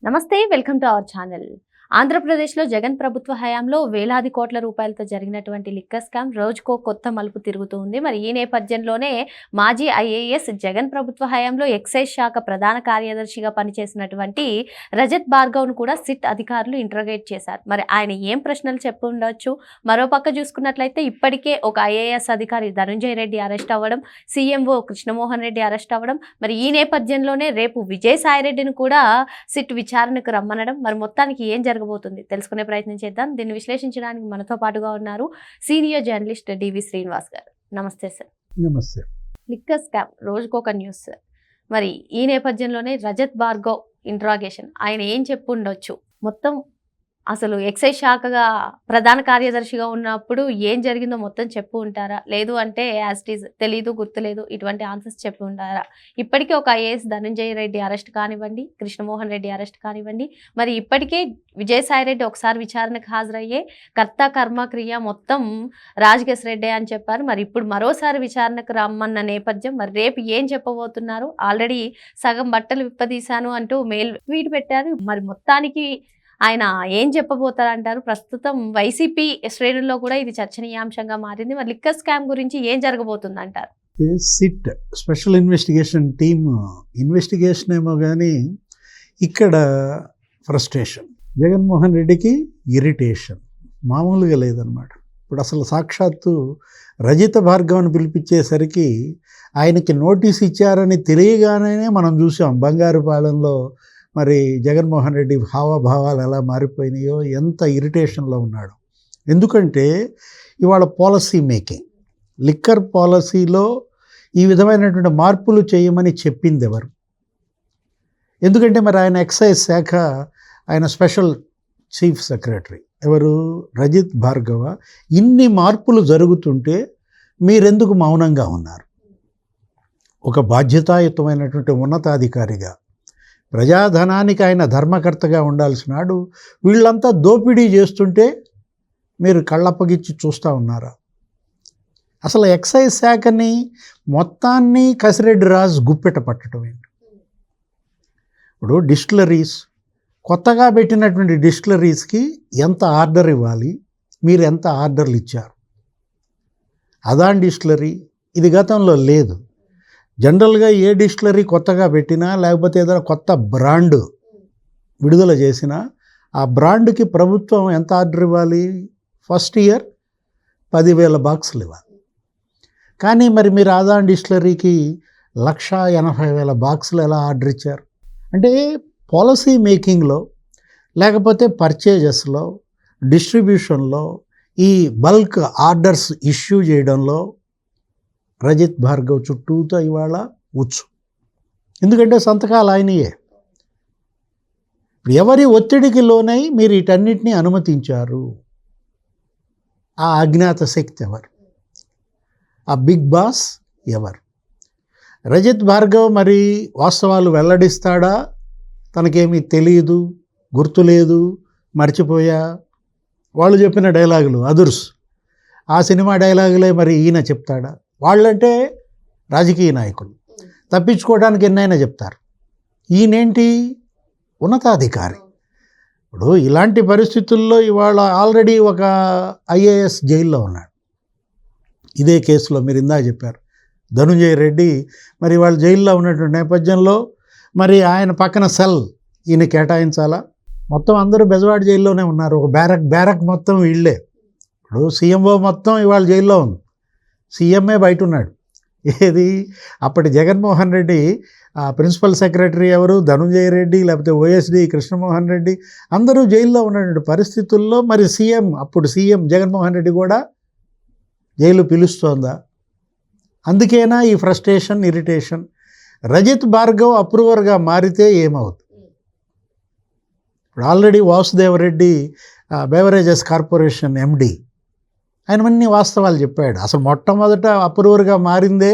నమస్తే, welcome to our channel. ఆంధ్రప్రదేశ్లో జగన్ ప్రభుత్వ హయాంలో వేలాది కోట్ల రూపాయలతో జరిగినటువంటి లిక్కర్ స్కామ్ రోజుకో కొత్త మలుపు తిరుగుతూ ఉంది. మరి ఈ నేపథ్యంలోనే మాజీ ఐఏఎస్ జగన్ ప్రభుత్వ హయాంలో ఎక్సైజ్ శాఖ ప్రధాన కార్యదర్శిగా పనిచేసినటువంటి రజత్ భార్గవ్ను కూడా సిట్ అధికారులు ఇంటరోగేట్ చేశారు. మరి ఆయన ఏం ప్రశ్నలు చెప్పి ఉండొచ్చు? మరోపక్క చూసుకున్నట్లయితే ఇప్పటికే ఒక ఐఏఎస్ అధికారి ధనుంజయ రెడ్డి అరెస్ట్ అవ్వడం, సీఎంఓ కృష్ణమోహన్ రెడ్డి అరెస్ట్ అవ్వడం, మరి ఈ నేపథ్యంలోనే రేపు విజయసాయిరెడ్డిని కూడా సిట్ విచారణకు రమ్మనడం, మరి మొత్తానికి ఏం జరగబోతుంది తెలుసుకునే ప్రయత్నం చేద్దాం. దీన్ని విశ్లేషించడానికి మనతో పాటుగా ఉన్నారు సీనియర్ జర్నలిస్ట్ డివి శ్రీనివాస్ గారు. నమస్తే సార్. నమస్తే. లిక్కర్ స్కామ్ రోజుకొక న్యూస్ సార్. మరి ఈ నేపథ్యంలోనే రజత్ భార్గవ్ ఇంట్రాగేషన్, ఆయన ఏం చెప్పు ఉండొచ్చు? మొత్తం అసలు ఎక్సైజ్ శాఖగా ప్రధాన కార్యదర్శిగా ఉన్నప్పుడు ఏం జరిగిందో మొత్తం చెప్పు ఉంటారా? లేదు అంటే యాజ్ ఇట్ ఈజ్ తెలీదు, గుర్తులేదు, ఇటువంటి ఆన్సర్స్ చెప్పి ఉంటారా? ఇప్పటికే ఒక ఐఏఎస్ ధనంజయ రెడ్డి అరెస్ట్ కానివ్వండి, కృష్ణమోహన్ రెడ్డి అరెస్ట్ కానివ్వండి, మరి ఇప్పటికే విజయసాయిరెడ్డి ఒకసారి విచారణకు హాజరయ్యే కర్త కర్మ క్రియ మొత్తం రాజకేశ్ రెడ్డి అని చెప్పారు. మరి ఇప్పుడు మరోసారి విచారణకు రమ్మన్న నేపథ్యం, మరి రేపు ఏం చెప్పబోతున్నారు? ఆల్రెడీ సగం బట్టలు విప్పదీశాను అంటూ మెయిల్ ట్వీట్ పెట్టారు. మరి మొత్తానికి ఆయన ఏం చెప్పబోతారంటారు? ప్రస్తుతం వైసీపీ శ్రేణుల్లో కూడా ఇది చర్చనీయాంశంగా మారింది. మరి లిక్కర్ స్కామ్ గురించి ఏం జరగబోతుంది అంటారు? SIT special investigation team investigation ఏమో కానీ ఇక్కడ ఫ్రస్ట్రేషన్, జగన్మోహన్ రెడ్డికి ఇరిటేషన్ మామూలుగా లేదనమాట. ఇప్పుడు అసలు సాక్షాత్తు రజిత భార్గవ్ని పిలిపించేసరికి ఆయనకి నోటీస్ ఇచ్చారని తెలియగానే మనం చూసాం బంగారుపాలెంలో మరి జగన్మోహన్ రెడ్డి హావభావాలు ఎలా మారిపోయినాయో, ఎంత ఇరిటేషన్లో ఉన్నాడు. ఎందుకంటే ఇవాళ పాలసీ మేకింగ్, లిక్కర్ పాలసీలో ఈ విధమైనటువంటి మార్పులు చేయమని చెప్పింది ఎవరు? ఎందుకంటే మరి ఆయన ఎక్సైజ్ శాఖ, ఆయన స్పెషల్ చీఫ్ సెక్రటరీ ఎవరు? రజిత్ భార్గవ. ఇన్ని మార్పులు జరుగుతుంటే మీరెందుకు మౌనంగా ఉన్నారు? ఒక బాధ్యతాయుతమైనటువంటి ఉన్నతాధికారిగా, ప్రజాధనానికి ఆయన ధర్మకర్తగా ఉండాల్సినాడు. వీళ్ళంతా దోపిడీ చేస్తుంటే మీరు కళ్ళప్పగిచ్చి చూస్తూ ఉన్నారా? అసలు ఎక్సైజ్ శాఖని మొత్తాన్ని కసిరెడ్డి రాజు గుప్పెట పట్టడం ఏంటి? ఇప్పుడు డిస్టిలరీస్, కొత్తగా పెట్టినటువంటి డిస్టిలరీస్కి ఎంత ఆర్డర్ ఇవ్వాలి, మీరు ఎంత ఆర్డర్లు ఇచ్చారు? అదాన్ డిస్టిలరీ ఇది గతంలో లేదు. జనరల్గా ఏ డిస్టిలరీ కొత్తగా పెట్టినా లేకపోతే ఏదైనా కొత్త బ్రాండ్ విడుదల చేసినా ఆ బ్రాండ్కి ప్రభుత్వం ఎంత ఆర్డర్ ఇవ్వాలి? ఫస్ట్ ఇయర్ 10,000 బాక్సులు ఇవ్వాలి. కానీ మరి మీరు అదాన్ డిస్టిలరీకి 1,80,000 బాక్సులు ఎలా ఆర్డర్ ఇచ్చారు? అంటే పాలసీ మేకింగ్లో, లేకపోతే పర్చేజెస్లో, డిస్ట్రిబ్యూషన్లో, ఈ బల్క్ ఆర్డర్స్ ఇష్యూ చేయడంలో రజిత్ భార్గవ్ చుట్టూతో ఇవాళ ఉచ్చు. ఎందుకంటే సంతకాలు ఆయనయే. ఎవరి ఒత్తిడికి లోనై మీరు వీటన్నిటినీ అనుమతించారు? ఆ అజ్ఞాత శక్తి ఎవరు? ఆ బిగ్ బాస్ ఎవరు? రజిత్ భార్గవ్ మరి వాస్తవాలు వెల్లడిస్తాడా? తనకేమీ తెలియదు, గుర్తులేదు, మర్చిపోయా, వాళ్ళు చెప్పిన డైలాగులు అదుర్స్, ఆ సినిమా డైలాగులే మరి ఈయన చెప్తాడా? వాళ్ళంటే రాజకీయ నాయకులు, తప్పించుకోవడానికి ఎన్నైనా చెప్తారు. ఈయనేంటి? ఉన్నతాధికారి. ఇప్పుడు ఇలాంటి పరిస్థితుల్లో ఇవాళ ఆల్రెడీ ఒక ఐఏఎస్ జైల్లో ఉన్నాడు. ఇదే కేసులో మీరు ఇందా చెప్పారు ధనుంజయ రెడ్డి. మరి వాళ్ళు జైల్లో ఉన్నటువంటి నేపథ్యంలో మరి ఆయన పక్కన సెల్ ఈయన కేటాయించాలా? మొత్తం అందరూ బెజవాడ జైల్లోనే ఉన్నారు. ఒక బ్యారక్ మొత్తం వీళ్ళే. ఇప్పుడు సీఎంఓ మొత్తం ఇవాళ జైల్లో ఉంది, సీఎంఏ బయట ఉన్నాడు. ఏది? అప్పటి జగన్మోహన్ రెడ్డి ప్రిన్సిపల్ సెక్రటరీ ఎవరు? ధనుంజయ రెడ్డి, లేకపోతే ఓఎస్డి కృష్ణమోహన్ రెడ్డి, అందరూ జైల్లో ఉన్నటువంటి పరిస్థితుల్లో మరి అప్పుడు సీఎం జగన్మోహన్ రెడ్డి కూడా జైలు పిలుస్తోందా? అందుకేనా ఈ ఫ్రస్ట్రేషన్, ఇరిటేషన్? రజిత్ భార్గవ్ అప్రూవర్గా మారితే ఏమవుతుంది? ఇప్పుడు already Vasudeva Reddy beverages corporation MD, ఆయన అన్ని వాస్తవాలు చెప్పాడు. అసలు మొట్టమొదట అప్రూవర్గా మారిందే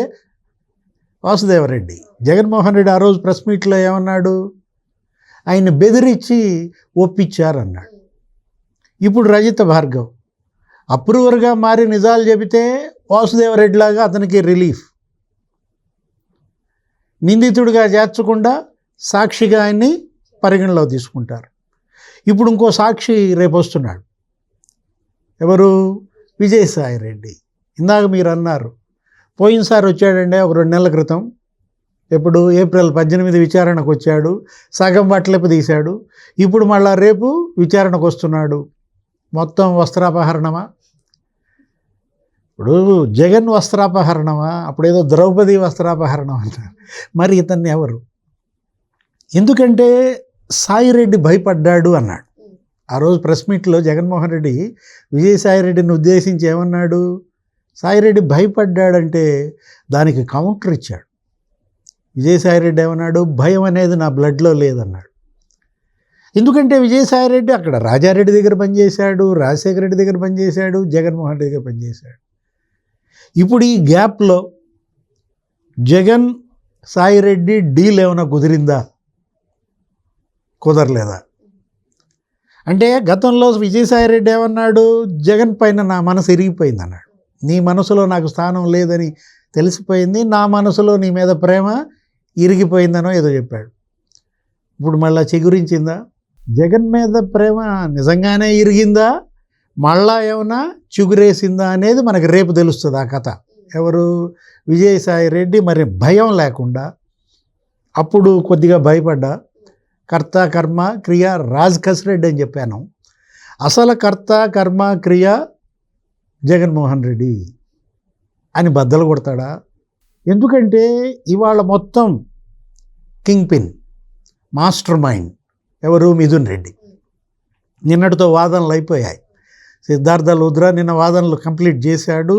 వాసుదేవరెడ్డి. జగన్మోహన్ రెడ్డి ఆ రోజు ప్రెస్ మీట్లో ఏమన్నాడు? ఆయన బెదిరించి ఒప్పించారన్నాడు. ఇప్పుడు రజిత భార్గవ్ అప్రూవర్గా మారి నిజాలు చెబితే వాసుదేవరెడ్డిలాగా అతనికి రిలీఫ్. నిందితుడిగా చేర్చకుండా సాక్షిగా ఆయన్ని పరిగణలో తీసుకుంటారు. ఇప్పుడు ఇంకో సాక్షి రేపు వస్తున్నాడు. ఎవరు? విజయసాయి రెడ్డి. ఇందాక మీరు అన్నారు పోయినసారి వచ్చాడండి ఒక 2 నెలల క్రితం. ఎప్పుడు? ఏప్రిల్ 18 విచారణకు వచ్చాడు, సగం బట్టలెప్ప తీశాడు. ఇప్పుడు మళ్ళా రేపు విచారణకు వస్తున్నాడు. మొత్తం వస్త్రాపహరణమా? ఇప్పుడు జగన్ వస్త్రాపహరణమా? అప్పుడేదో ద్రౌపది వస్త్రాపహరణం అంటారు. మరి ఇతన్ని ఎవరు? ఎందుకంటే సాయిరెడ్డి భయపడ్డాడు అన్నాడు. ఆ రోజు ప్రెస్ మీట్లో జగన్మోహన్ రెడ్డి విజయసాయిరెడ్డిని ఉద్దేశించి ఏమన్నాడు? సాయిరెడ్డి భయపడ్డాడంటే దానికి కౌంటర్ ఇచ్చాడు. విజయసాయిరెడ్డి ఏమన్నాడు? భయం అనేది నా బ్లడ్లో లేదన్నాడు. ఎందుకంటే విజయసాయిరెడ్డి అక్కడ రాజారెడ్డి దగ్గర పనిచేశాడు, రాజశేఖర రెడ్డి దగ్గర పనిచేశాడు, జగన్మోహన్ రెడ్డి దగ్గర పనిచేశాడు. ఇప్పుడు ఈ గ్యాప్లో జగన్ సాయిరెడ్డి డీల్ ఏమైనా కుదిరిందా? కుదరలేదా? అంటే గతంలో విజయసాయిరెడ్డి ఏమన్నాడు? జగన్ పైన నా మనసు ఇరిగిపోయింది అన్నాడు. నీ మనసులో నాకు స్థానం లేదని తెలిసిపోయింది, నా మనసులో నీ మీద ప్రేమ ఇరిగిపోయిందనో ఏదో చెప్పాడు. ఇప్పుడు మళ్ళా చిగురించిందా? జగన్ మీద ప్రేమ నిజంగానే ఇరిగిందా, మళ్ళా ఏమైనా చిగురేసిందా అనేది మనకి రేపు తెలుస్తుంది ఆ కథ. ఎవరు? విజయసాయిరెడ్డి మరి భయం లేకుండా, అప్పుడు కొద్దిగా భయపడ్డా, కర్త కర్మ క్రియ రాజ్ రెడ్డి అని చెప్పాను. అసలు కర్త కర్మ క్రియ జగన్మోహన్ రెడ్డి అని బద్దలు కొడతాడా? ఎందుకంటే ఇవాళ మొత్తం కింగ్ పిన్, మాస్టర్ మైండ్ ఎవరు? మిథున్ రెడ్డి. నిన్నటితో వాదనలు అయిపోయాయి. సిద్ధార్థ లుద్రా నిన్న వాదనలు కంప్లీట్ చేశాడు.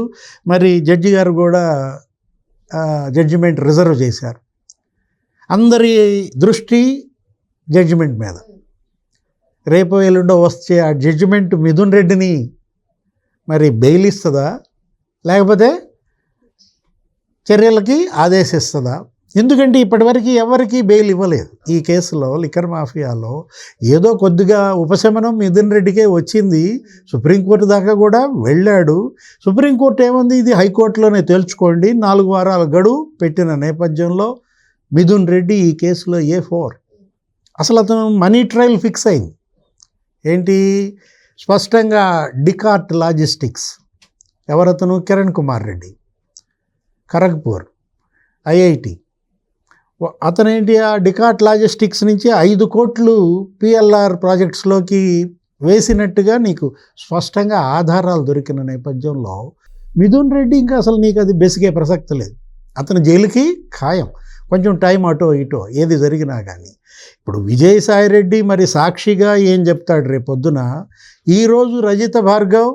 మరి జడ్జి గారు కూడా జడ్జిమెంట్ రిజర్వ్ చేశారు. అందరి దృష్టి జడ్జిమెంట్ మీద. రేపు ఎల్లుండో వచ్చే ఆ జడ్జిమెంట్ మిథున్ రెడ్డిని మరి బెయిల్ ఇస్తుందా, లేకపోతే చర్యలకి ఆదేశిస్తుందా? ఎందుకంటే ఇప్పటివరకు ఎవరికి బెయిల్ ఇవ్వలేదు ఈ కేసులో. లిక్కర్ మాఫియాలో ఏదో కొద్దిగా ఉపశమనం మిథున్ రెడ్డికే వచ్చింది. సుప్రీంకోర్టు దాకా కూడా వెళ్ళాడు. సుప్రీంకోర్టు ఏముంది, ఇది హైకోర్టులోనే తేల్చుకోండి 4 వారాల గడువు పెట్టిన నేపథ్యంలో మిథున్ రెడ్డి ఈ కేసులో A4. అసలు అతను మనీ ట్రయల్ ఫిక్స్ అయింది. ఏంటి? స్పష్టంగా డికార్ట్ లాజిస్టిక్స్. ఎవరతను? కిరణ్ కుమార్ రెడ్డి, ఖరగ్పూర్ IIT. అతనేంటి? ఆ డికార్ట్ లాజిస్టిక్స్ నుంచి 5 కోట్లు PLR ప్రాజెక్ట్స్లోకి వేసినట్టుగా నీకు స్పష్టంగా ఆధారాలు దొరికిన నేపథ్యంలో మిథున్ రెడ్డి ఇంకా అసలు నీకు అది బెసిగే ప్రసక్తి లేదు. అతను జైలుకి ఖాయం. కొంచెం టైం అటో ఇటో ఏది జరిగినా కానీ. ఇప్పుడు విజయసాయిరెడ్డి మరి సాక్షిగా ఏం చెప్తాడు రేపొద్దున? ఈరోజు రజిత భార్గవ్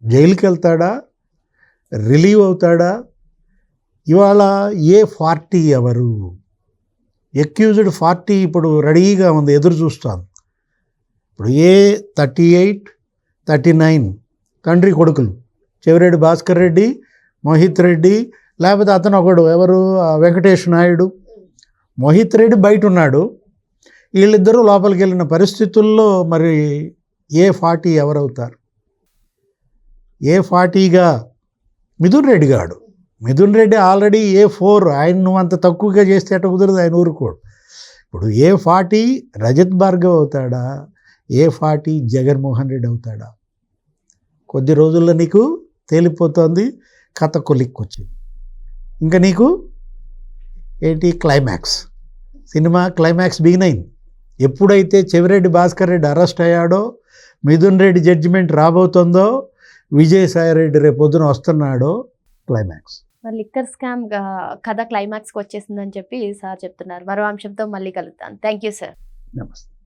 జైలుకి వెళ్తాడా, రిలీవ్ అవుతాడా? ఇవాళ A40 ఎవరు? ఎక్యూజ్డ్ 40 ఇప్పుడు రెడీగా ఉంది, ఎదురు చూస్తాను. ఇప్పుడు A38, 39 తండ్రి కొడుకులు చెవిరెడ్డి భాస్కర్ రెడ్డి, మోహిత్ రెడ్డి, లేకపోతే అతను ఒకడు ఎవరు? వెంకటేష్ నాయుడు. మోహిత్ రెడ్డి బయట ఉన్నాడు. వీళ్ళిద్దరూ లోపలికి వెళ్ళిన పరిస్థితుల్లో మరి A40 ఎవరవుతారు? A40గా మిథున్ రెడ్డి గాడు. Mithun Reddy already A4. ఆయన నువ్వు అంత తక్కువగా చేస్తే ఎట్ట కుదరదు, ఆయన ఊరుకోడు. ఇప్పుడు A40 రజత్ భార్గవ్ అవుతాడా, A40 జగన్మోహన్ రెడ్డి అవుతాడా? కొద్ది రోజుల్లో నీకు తేలిపోతుంది. కథ కొలిక్కొచ్చింది. ఇంకా నీకు ఏంటి? క్లైమాక్స్. సినిమా క్లైమాక్స్ బిగిన్ అయింది. ఎప్పుడైతే చెవిరెడ్డి భాస్కర్ రెడ్డి అరెస్ట్ అయ్యాడో, మిథున్ రెడ్డి జడ్జిమెంట్ రాబోతుందో, విజయసాయిరెడ్డి రేపు పొద్దున వస్తున్నాడో, క్లైమాక్స్. మరి లిక్కర్ స్కామ్ కథ క్లైమాక్స్కి వచ్చేసిందని చెప్పి సార్ చెప్తున్నారు. మరో అంశంతో మళ్ళీ కలుద్దాం. Thank you sir. నమస్తే.